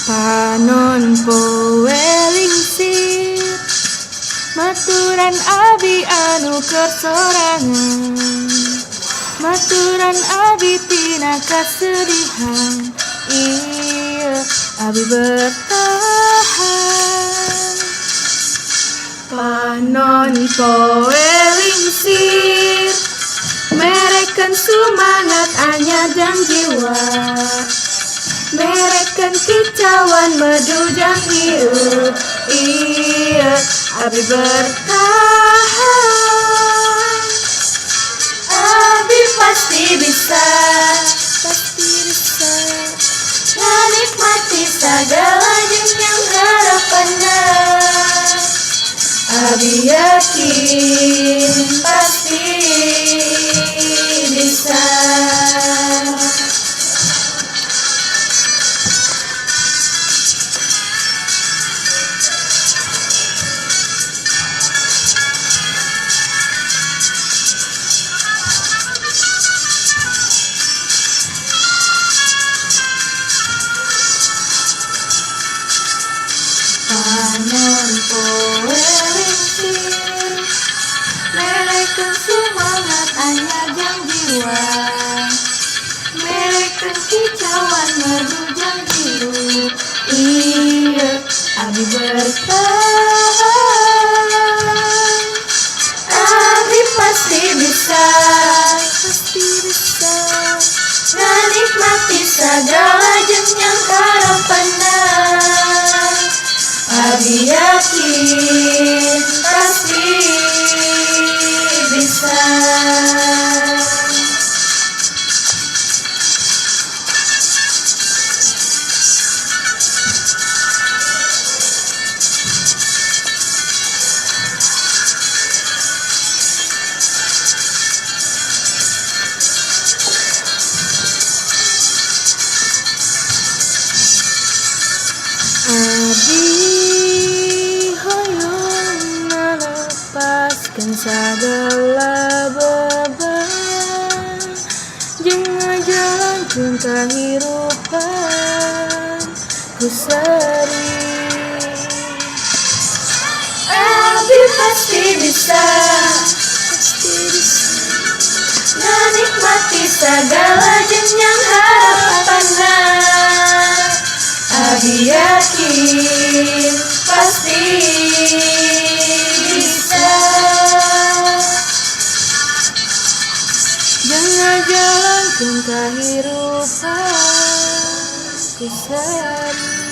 Panon poeling sir maturan abi anu kersorangan, maturan abi tina kasedihan, iya abi bertahan. Panon poeling sir merekan semangat anya dan jiwa, merekan kicauan medujang hirup, iya abi bertahan. Abi pasti bisa, pasti bisa menikmati segala jenjang harapannya. Abi yakin pasti bisa. Panon poeling sir merekan semangat anyar jang jiwa, merekan kicauan medujang hirup, iya abi bertahan. Abi pasti bisa, pasti bisa menikmati segala jenjang harapannya. Abi yakin pasti bisa. Abi hoyong melepaskan segala beban, jeung ngajalankeun kahirupan ku seri. Abi pasti bisa, pasti bisa menikmati segala jenjang harapannya. Abi yakin pasti bisa. Jangan jalankan kehidupan ku sendiri.